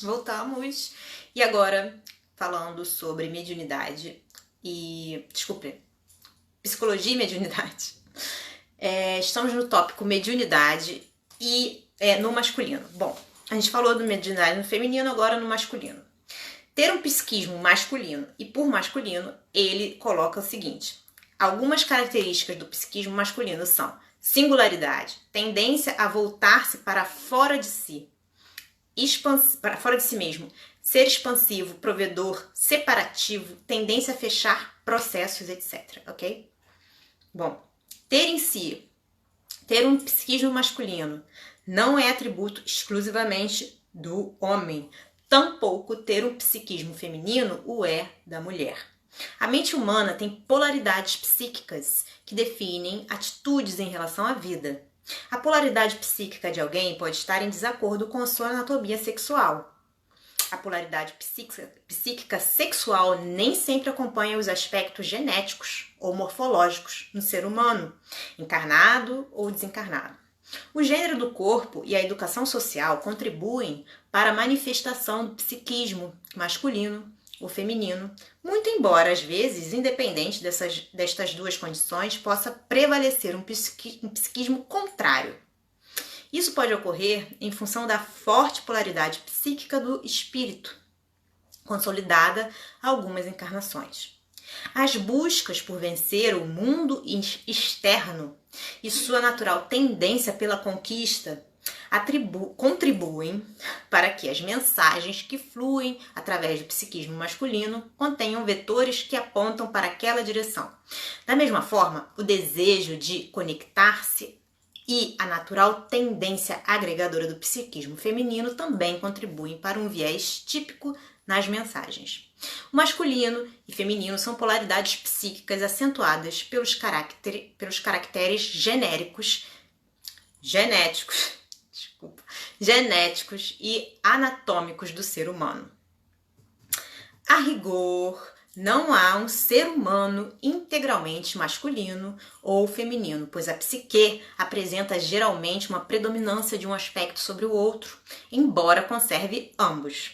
Voltamos. E agora, falando sobre mediunidade desculpe, psicologia e mediunidade. Estamos no tópico mediunidade no masculino. Bom, a gente falou do mediunidade no feminino, agora no masculino. Ter um psiquismo masculino, e por masculino, ele coloca o seguinte: algumas características do psiquismo masculino são singularidade, tendência a voltar-se para fora de si, para fora de si mesmo, ser expansivo, provedor, separativo, tendência a fechar processos, etc. Ok? Bom, ter um psiquismo masculino não é atributo exclusivamente do homem, tampouco ter um psiquismo feminino o é da mulher. A mente humana tem polaridades psíquicas que definem atitudes em relação à vida. A polaridade psíquica de alguém pode estar em desacordo com a sua anatomia sexual. A polaridade psíquica sexual nem sempre acompanha os aspectos genéticos ou morfológicos no ser humano, encarnado ou desencarnado. O gênero do corpo e a educação social contribuem para a manifestação do psiquismo masculino ou feminino, muito embora, às vezes, independente destas duas condições, possa prevalecer um psiquismo contrário. Isso pode ocorrer em função da forte polaridade psíquica do espírito, consolidada há algumas encarnações. As buscas por vencer o mundo externo e sua natural tendência pela conquista contribuem para que as mensagens que fluem através do psiquismo masculino contenham vetores que apontam para aquela direção. Da mesma forma, o desejo de conectar-se e a natural tendência agregadora do psiquismo feminino também contribuem para um viés típico nas mensagens. O masculino e feminino são polaridades psíquicas acentuadas pelos caracteres genéticos e anatômicos do ser humano. A rigor, não há um ser humano integralmente masculino ou feminino, pois a psique apresenta geralmente uma predominância de um aspecto sobre o outro, embora conserve ambos.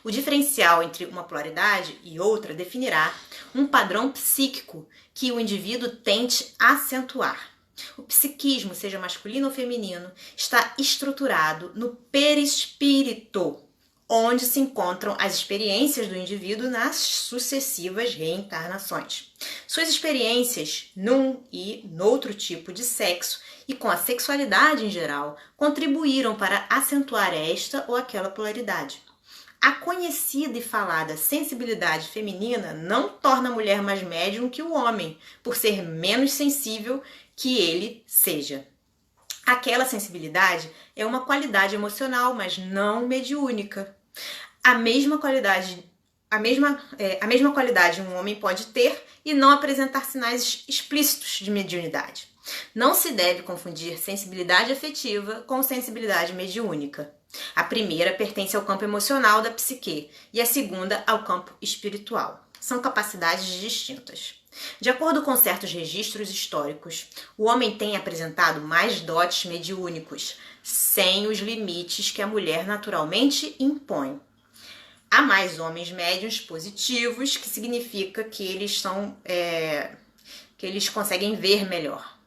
O diferencial entre uma polaridade e outra definirá um padrão psíquico que o indivíduo tente acentuar. O psiquismo, seja masculino ou feminino, está estruturado no perispírito, onde se encontram as experiências do indivíduo nas sucessivas reencarnações. Suas experiências num e noutro tipo de sexo e com a sexualidade em geral contribuíram para acentuar esta ou aquela polaridade. A conhecida e falada sensibilidade feminina não torna a mulher mais médium que o homem, por ser menos sensível que ele seja. Aquela sensibilidade é uma qualidade emocional, mas não mediúnica. A mesma qualidade um homem pode ter e não apresentar sinais explícitos de mediunidade. Não se deve confundir sensibilidade afetiva com sensibilidade mediúnica. A primeira pertence ao campo emocional da psique e a segunda ao campo espiritual. São capacidades distintas. De acordo com certos registros históricos, o homem tem apresentado mais dotes mediúnicos, sem os limites que a mulher naturalmente impõe. Há mais homens médiuns positivos, que significa que eles conseguem ver melhor,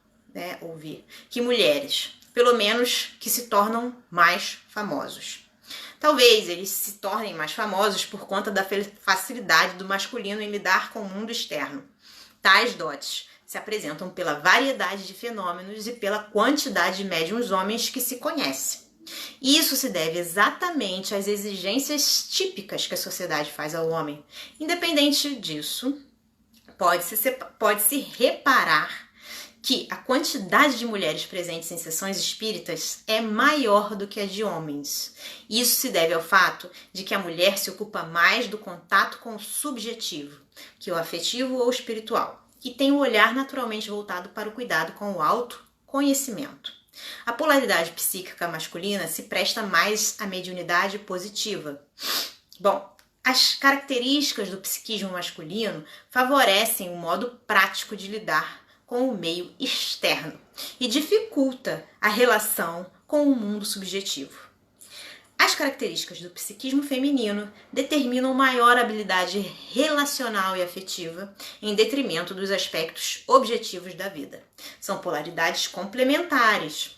ouvir, que mulheres, pelo menos que se tornam mais famosos. Talvez eles se tornem mais famosos por conta da facilidade do masculino em lidar com o mundo externo. Tais dotes se apresentam pela variedade de fenômenos e pela quantidade de médiuns homens que se conhece. Isso se deve exatamente às exigências típicas que a sociedade faz ao homem. Independente disso, pode-se reparar que a quantidade de mulheres presentes em sessões espíritas é maior do que a de homens. Isso se deve ao fato de que a mulher se ocupa mais do contato com o subjetivo, que o afetivo ou espiritual, e tem o olhar naturalmente voltado para o cuidado com o autoconhecimento. A polaridade psíquica masculina se presta mais à mediunidade positiva. Bom, as características do psiquismo masculino favorecem o modo prático de lidar com o meio externo e dificulta a relação com o mundo subjetivo. As características do psiquismo feminino determinam maior habilidade relacional e afetiva, em detrimento dos aspectos objetivos da vida. São polaridades complementares,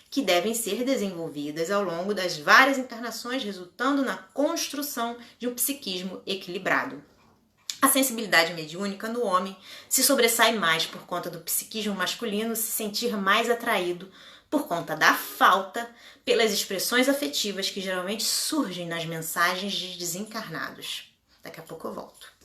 que devem ser desenvolvidas ao longo das várias encarnações, resultando na construção de um psiquismo equilibrado. A sensibilidade mediúnica no homem se sobressai mais por conta do psiquismo masculino se sentir mais atraído por conta da falta pelas expressões afetivas que geralmente surgem nas mensagens de desencarnados. Daqui a pouco eu volto.